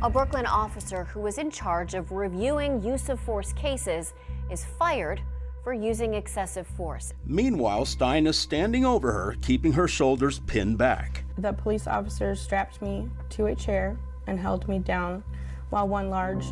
A Brooklyn officer who was in charge of reviewing use of force cases is fired for using excessive force. Meanwhile, Stein is standing over her, keeping her shoulders pinned back. The police officer strapped me to a chair and held me down, while one large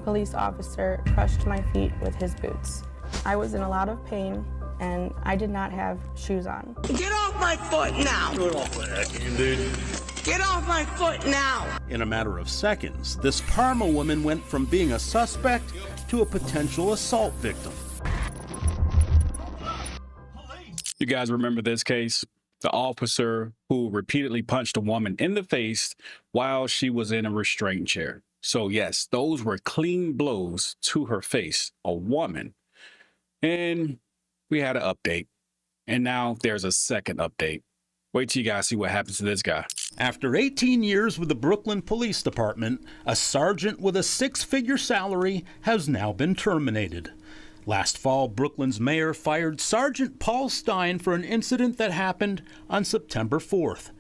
police officer crushed my feet with his boots. I was in a lot of pain, and I did not have shoes on. Get off my foot now! Get off my foot now! In a matter of seconds, this Parma woman went from being a suspect to a potential assault victim. You guys remember this case? The officer who repeatedly punched a woman in the face while she was in a restraint chair. So yes, those were clean blows to her face, a woman. And we had an update. And now there's a second update. Wait till you guys see what happens to this guy. After 18 years with the Brooklyn Police Department, a sergeant with a six-figure salary has now been terminated. Last fall, Brooklyn's mayor fired Sergeant Paul Stein for an incident that happened on September 4th.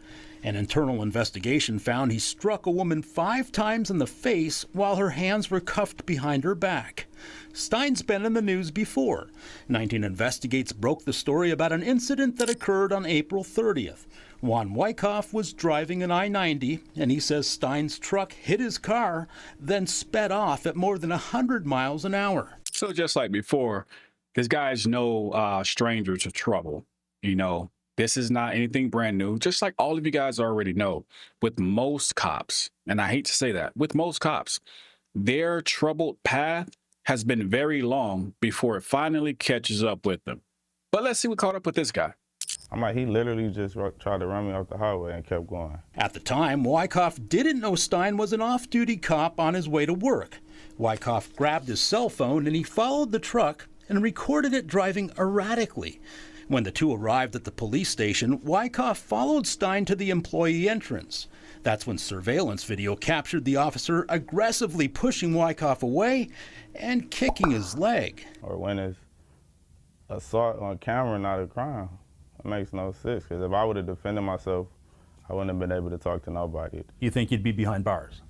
An internal investigation found he struck a woman 5 times in the face while her hands were cuffed behind her back. Stein's been in the news before. 19 Investigates broke the story about an incident that occurred on April 30th. Juan Wyckoff was driving an I-90, and he says Stein's truck hit his car, then sped off at more than 100 miles an hour. So just like before, this guy's no stranger to trouble. You know, this is not anything brand new. Just like all of you guys already know, with most cops, and I hate to say that, with most cops, their troubled path has been very long before it finally catches up with them. But let's see what caught up with this guy. He literally just tried to run me off the highway and kept going. At the time, Wyckoff didn't know Stein was an off-duty cop on his way to work. Wyckoff grabbed his cell phone and he followed the truck and recorded it driving erratically. When the two arrived at the police station, Wyckoff followed Stein to the employee entrance. That's when surveillance video captured the officer aggressively pushing Wyckoff away and kicking his leg. Or when it's assault on camera, not a crime. It makes no sense, because if I would have defended myself, I wouldn't have been able to talk to nobody. You think you'd be behind bars?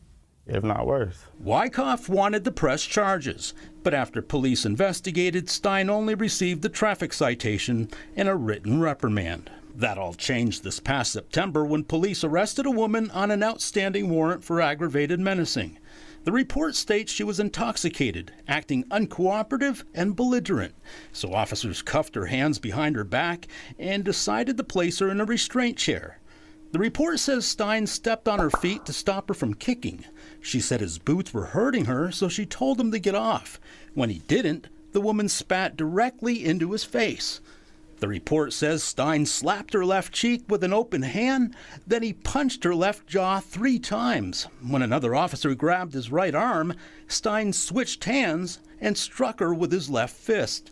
If not worse. Wyckoff wanted to press charges, but after police investigated, Stein only received the traffic citation and a written reprimand. That all changed this past September when police arrested a woman on an outstanding warrant for aggravated menacing. The report states she was intoxicated, acting uncooperative and belligerent, so officers cuffed her hands behind her back and decided to place her in a restraint chair. The report says Stein stepped on her feet to stop her from kicking. She said his boots were hurting her, so she told him to get off. When he didn't, the woman spat directly into his face. The report says Stein slapped her left cheek with an open hand, then he punched her left jaw 3 times. When another officer grabbed his right arm, Stein switched hands and struck her with his left fist.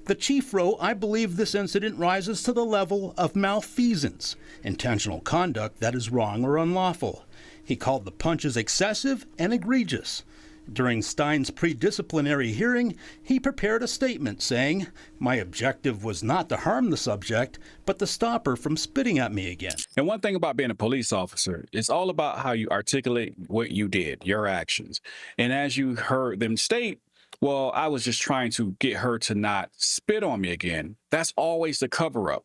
The chief wrote, "I believe this incident rises to the level of malfeasance, intentional conduct that is wrong or unlawful." He called the punches excessive and egregious. During Stein's pre-disciplinary hearing, he prepared a statement saying, "My objective was not to harm the subject, but to stop her from spitting at me again." And one thing about being a police officer, it's all about how you articulate what you did, your actions. And as you heard them state, well, I was just trying to get her to not spit on me again. That's always the cover up.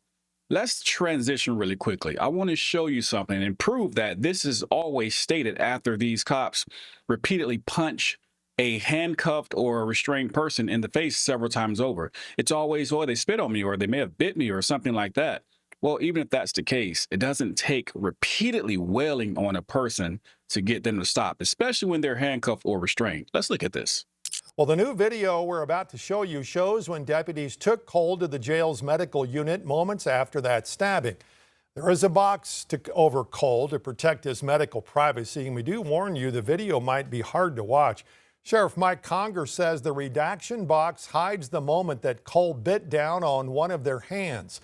Let's transition really quickly. I want to show you something and prove that this is always stated after these cops repeatedly punch a handcuffed or a restrained person in the face several times over. It's always, oh, they spit on me or they may have bit me or something like that. Well, even if that's the case, it doesn't take repeatedly wailing on a person to get them to stop, especially when they're handcuffed or restrained. Let's look at this. Well, the new video we're about to show you shows when deputies took hold of the jail's medical unit moments after that stabbing. There is a box over Cole to protect his medical privacy, and we do warn you the video might be hard to watch. Sheriff Mike Conger says the redaction box hides the moment that Cole bit down on one of their hands.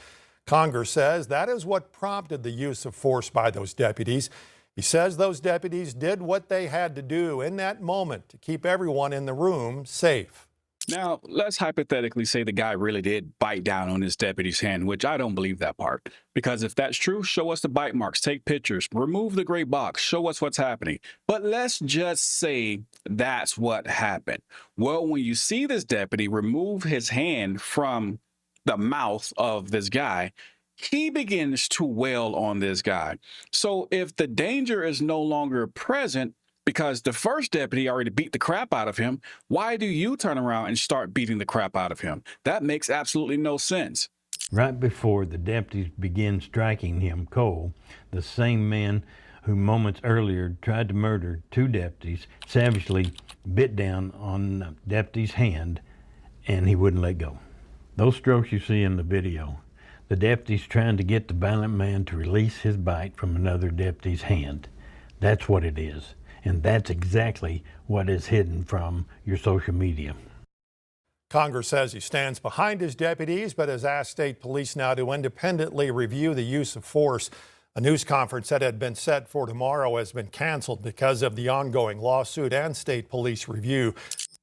Conger says that is what prompted the use of force by those deputies. He says those deputies did what they had to do in that moment to keep everyone in the room safe. Now, let's hypothetically say the guy really did bite down on his deputy's hand, which I don't believe that part. Because if that's true, show us the bite marks, take pictures, remove the gray box, show us what's happening. But let's just say that's what happened. Well, when you see this deputy remove his hand from the mouth of this guy, he begins to wail on this guy. So if the danger is no longer present, because the first deputy already beat the crap out of him, why do you turn around and start beating the crap out of him? That makes absolutely no sense. Right before the deputies began striking him, Cole, the same man who moments earlier tried to murder 2 deputies, savagely bit down on the deputy's hand, and he wouldn't let go. Those strokes you see in the video, the deputy's trying to get the violent man to release his bite from another deputy's hand. That's what it is. And that's exactly what is hidden from your social media. Congress says he stands behind his deputies, but has asked state police now to independently review the use of force. A news conference that had been set for tomorrow has been canceled because of the ongoing lawsuit and state police review.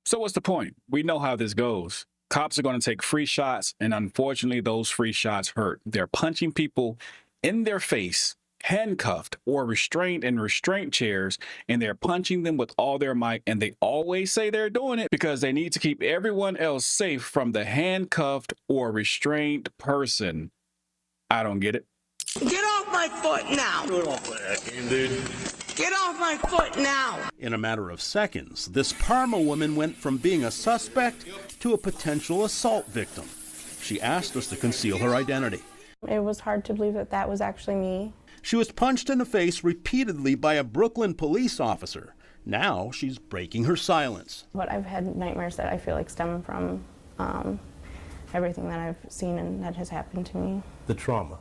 So what's the point? We know how this goes. Cops are going to take free shots, and unfortunately, those free shots hurt. They're punching people in their face, handcuffed or restrained in restraint chairs, and they're punching them with all their might, and they always say they're doing it because they need to keep everyone else safe from the handcuffed or restrained person. I don't get it. Get off my foot now. Get off my foot now. In a matter of seconds, this Parma woman went from being a suspect to a potential assault victim. She asked us to conceal her identity. It was hard to believe that that was actually me. She was punched in the face repeatedly by a Brooklyn police officer. Now she's breaking her silence. But I've had nightmares that I feel like stem from everything that I've seen and that has happened to me. The trauma.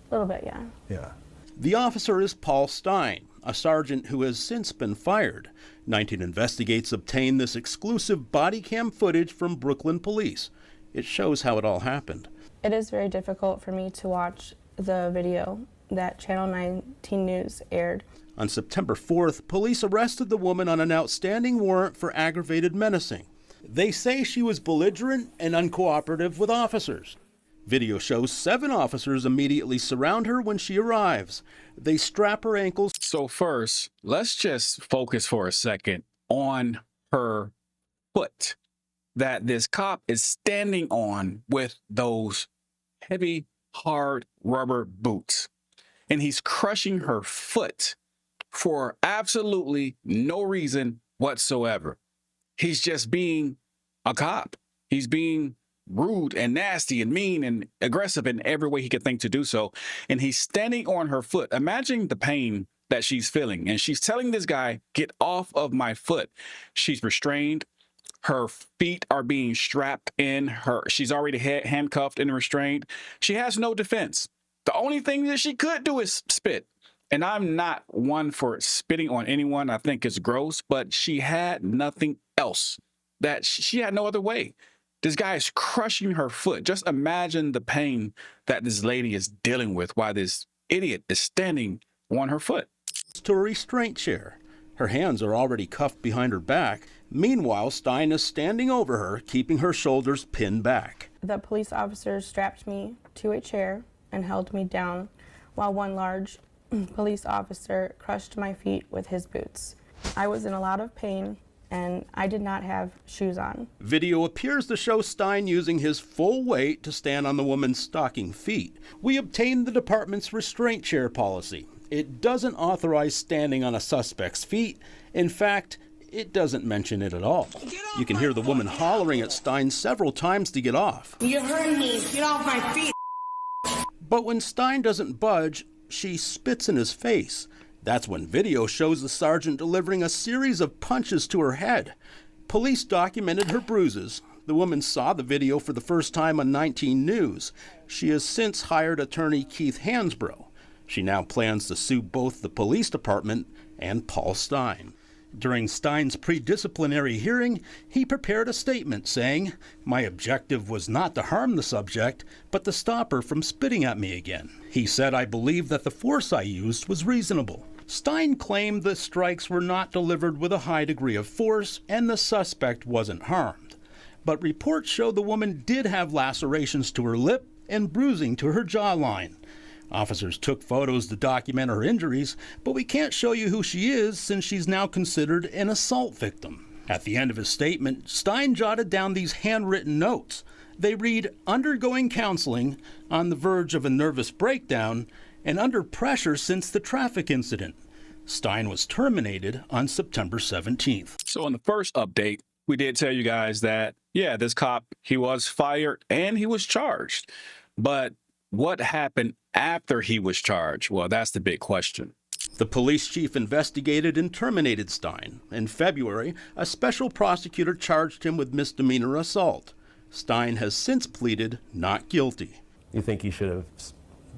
A little bit, yeah. Yeah. The officer is Paul Stein, a sergeant who has since been fired. 19 Investigates obtained this exclusive body cam footage from Brooklyn police. It shows how it all happened. It is very difficult for me to watch the video that Channel 19 News aired. On September 4th, police arrested the woman on an outstanding warrant for aggravated menacing. They say she was belligerent and uncooperative with officers. Video shows 7 officers immediately surround her when she arrives. They strap her ankles. So first, let's just focus for a second on her foot that this cop is standing on with those heavy, hard rubber boots. And he's crushing her foot for absolutely no reason whatsoever. He's just being a cop. He's being rude and nasty and mean and aggressive in every way he could think to do so. And he's standing on her foot. Imagine the pain that she's feeling. And she's telling this guy, get off of my foot. She's restrained. Her feet are being strapped in. She's already handcuffed and restrained. She has no defense. The only thing that she could do is spit. And I'm not one for spitting on anyone. I think it's gross, but she had nothing else. That she had no other way. This guy is crushing her foot. Just imagine the pain that this lady is dealing with while this idiot is standing on her foot. To a restraint chair. Her hands are already cuffed behind her back. Meanwhile, Stein is standing over her, keeping her shoulders pinned back. The police officer strapped me to a chair and held me down while one large police officer crushed my feet with his boots. I was in a lot of pain and I did not have shoes on. Video appears to show Stein using his full weight to stand on the woman's stocking feet. We obtained the department's restraint chair policy. It doesn't authorize standing on a suspect's feet. In fact, it doesn't mention it at all. You can hear the woman hollering at Stein several times to get off. You heard me. Get off my feet. But when Stein doesn't budge, she spits in his face. That's when video shows the sergeant delivering a series of punches to her head. Police documented her bruises. The woman saw the video for the first time on 19 News. She has since hired attorney Keith Hansbrough. She now plans to sue both the police department and Paul Stein. During Stein's pre-disciplinary hearing, he prepared a statement saying, "My objective was not to harm the subject, but to stop her from spitting at me again." He said, "I believe that the force I used was reasonable." Stein claimed the strikes were not delivered with a high degree of force and the suspect wasn't harmed. but reports show the woman did have lacerations to her lip and bruising to her jawline. Officers took photos to document her injuries, but we can't show you who she is since she's now considered an assault victim. At the end of his statement, Stein jotted down these handwritten notes. They read, "Undergoing counseling, on the verge of a nervous breakdown, and under pressure since the traffic incident." Stein was terminated on September 17th. So in the first update, we did tell you guys that, yeah, this cop, he was fired and he was charged. But what happened after he was charged? Well, that's the big question. The police chief investigated and terminated Stein. In February, a special prosecutor charged him with misdemeanor assault. Stein has since pleaded not guilty. You think he should have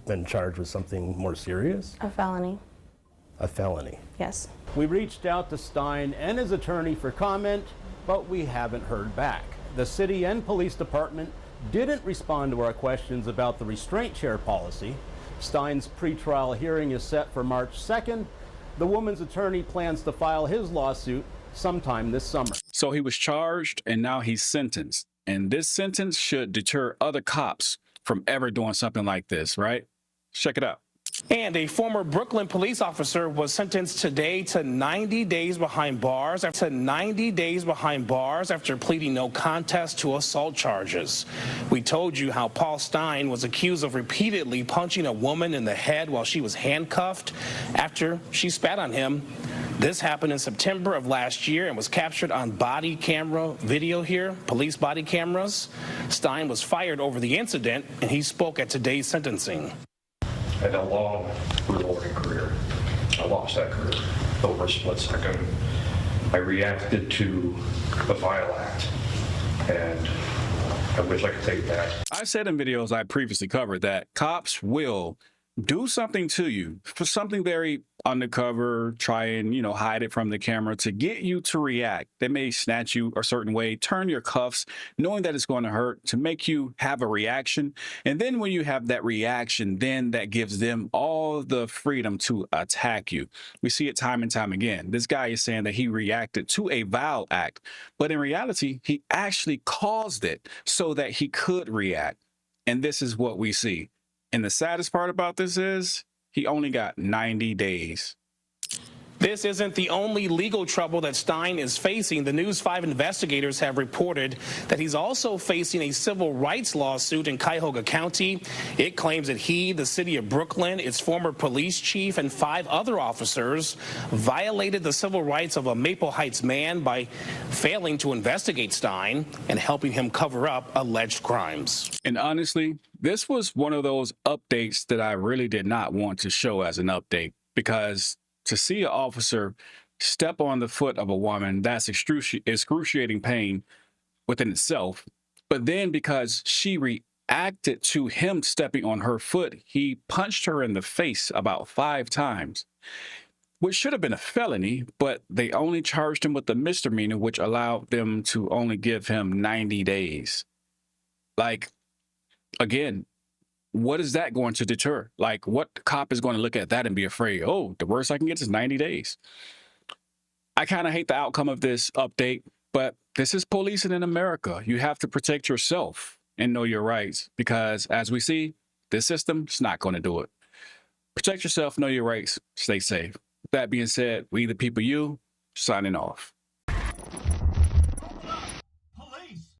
been charged with something more serious? A felony. A felony? Yes. We reached out to Stein and his attorney for comment, but we haven't heard back. The city and police department didn't respond to our questions about the restraint chair policy. Stein's pretrial hearing is set for March 2nd. The woman's attorney plans to file his lawsuit sometime this summer. So he was charged and now he's sentenced. And this sentence should deter other cops from ever doing something like this, right? Check it out. And a former Brooklyn police officer was sentenced today to 90 days behind bars after pleading no contest to assault charges. We told you how Paul Stein was accused of repeatedly punching a woman in the head while she was handcuffed after she spat on him. This happened in September of last year and was captured on body camera video here, police body cameras. Stein was fired over the incident, and he spoke at today's sentencing. I had a long, rewarding career. I lost that career over a split second. I reacted to a vile act, and I wish I could take it back. I said in videos I previously covered that cops will do something to you for something very undercover, try and, hide it from the camera to get you to react. They may snatch you a certain way, turn your cuffs, knowing that it's going to hurt, to make you have a reaction. And then when you have that reaction, then that gives them all the freedom to attack you. We see it time and time again. This guy is saying that he reacted to a vile act, but in reality, he actually caused it so that he could react. And this is what we see. And the saddest part about this is he only got 90 days. This isn't the only legal trouble that Stein is facing. The News 5 investigators have reported that he's also facing a civil rights lawsuit in Cuyahoga County. It claims that he, the city of Brooklyn, its former police chief, and 5 other officers violated the civil rights of a Maple Heights man by failing to investigate Stein and helping him cover up alleged crimes. And honestly, this was one of those updates that I really did not want to show as an update, because to see an officer step on the foot of a woman, that's excruciating pain within itself. But then because she reacted to him stepping on her foot, he punched her in the face about 5 times, which should have been a felony, but they only charged him with the misdemeanor, which allowed them to only give him 90 days. Like, again, what is that going to deter? Like, what cop is going to look at that and be afraid, oh, the worst I can get is 90 days? I kind of hate the outcome of this update, but this is policing in America. You have to protect yourself and know your rights, because as we see, this system is not going to do it. Protect yourself, know your rights, stay safe. With that being said, we the people, you, signing off.